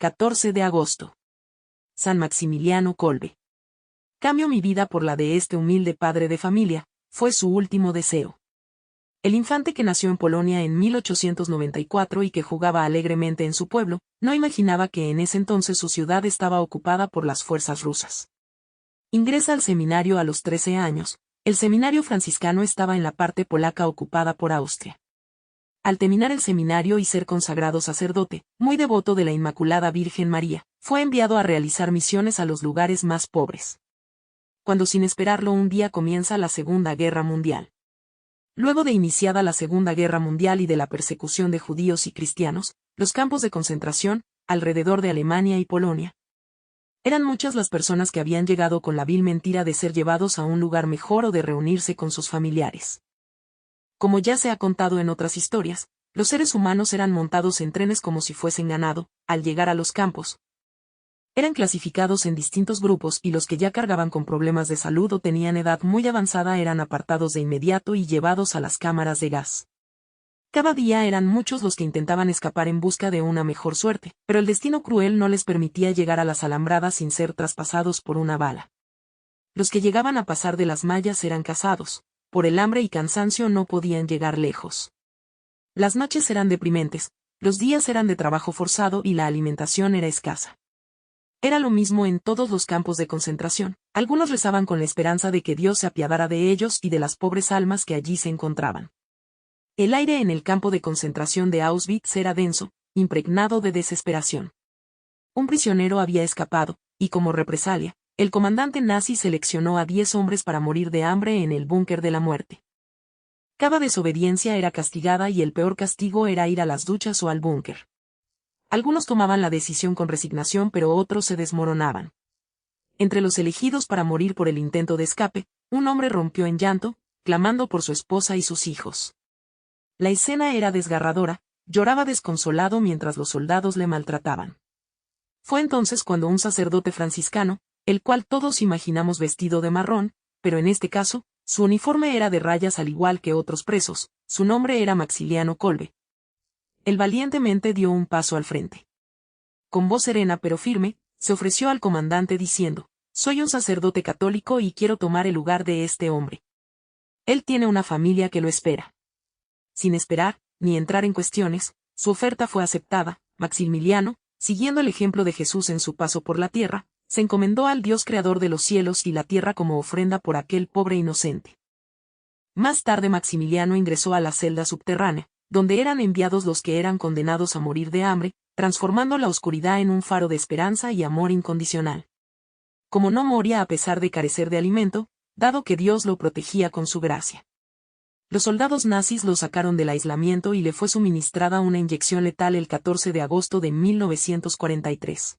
14 de agosto. San Maximiliano Kolbe. Cambio mi vida por la de este humilde padre de familia, fue su último deseo. El infante que nació en Polonia en 1894 y que jugaba alegremente en su pueblo, no imaginaba que en ese entonces su ciudad estaba ocupada por las fuerzas rusas. Ingresa al seminario a los 13 años. El seminario franciscano estaba en la parte polaca ocupada por Austria. Al terminar el seminario y ser consagrado sacerdote, muy devoto de la Inmaculada Virgen María, fue enviado a realizar misiones a los lugares más pobres. Cuando sin esperarlo un día comienza la Segunda Guerra Mundial. Luego de iniciada la Segunda Guerra Mundial y de la persecución de judíos y cristianos, los campos de concentración, alrededor de Alemania y Polonia. Eran muchas las personas que habían llegado con la vil mentira de ser llevados a un lugar mejor o de reunirse con sus familiares. Como ya se ha contado en otras historias, los seres humanos eran montados en trenes como si fuesen ganado. Al llegar a los campos, eran clasificados en distintos grupos y los que ya cargaban con problemas de salud o tenían edad muy avanzada eran apartados de inmediato y llevados a las cámaras de gas. Cada día eran muchos los que intentaban escapar en busca de una mejor suerte, pero el destino cruel no les permitía llegar a las alambradas sin ser traspasados por una bala. Los que llegaban a pasar de las mallas eran cazados. Por el hambre y cansancio no podían llegar lejos. Las noches eran deprimentes, los días eran de trabajo forzado y la alimentación era escasa. Era lo mismo en todos los campos de concentración. Algunos rezaban con la esperanza de que Dios se apiadara de ellos y de las pobres almas que allí se encontraban. El aire en el campo de concentración de Auschwitz era denso, impregnado de desesperación. Un prisionero había escapado, y como represalia, el comandante nazi seleccionó a 10 hombres para morir de hambre en el búnker de la muerte. Cada desobediencia era castigada y el peor castigo era ir a las duchas o al búnker. Algunos tomaban la decisión con resignación pero otros se desmoronaban. Entre los elegidos para morir por el intento de escape, un hombre rompió en llanto, clamando por su esposa y sus hijos. La escena era desgarradora, lloraba desconsolado mientras los soldados le maltrataban. Fue entonces cuando un sacerdote franciscano, el cual todos imaginamos vestido de marrón, pero en este caso, su uniforme era de rayas al igual que otros presos, su nombre era Maximiliano Kolbe. Él valientemente dio un paso al frente. Con voz serena pero firme, se ofreció al comandante diciendo: «Soy un sacerdote católico y quiero tomar el lugar de este hombre. Él tiene una familia que lo espera». Sin esperar, ni entrar en cuestiones, su oferta fue aceptada. Maximiliano, siguiendo el ejemplo de Jesús en su paso por la tierra, se encomendó al Dios creador de los cielos y la tierra como ofrenda por aquel pobre inocente. Más tarde Maximiliano ingresó a la celda subterránea, donde eran enviados los que eran condenados a morir de hambre, transformando la oscuridad en un faro de esperanza y amor incondicional. Como no moría a pesar de carecer de alimento, dado que Dios lo protegía con su gracia. Los soldados nazis lo sacaron del aislamiento y le fue suministrada una inyección letal el 14 de agosto de 1943.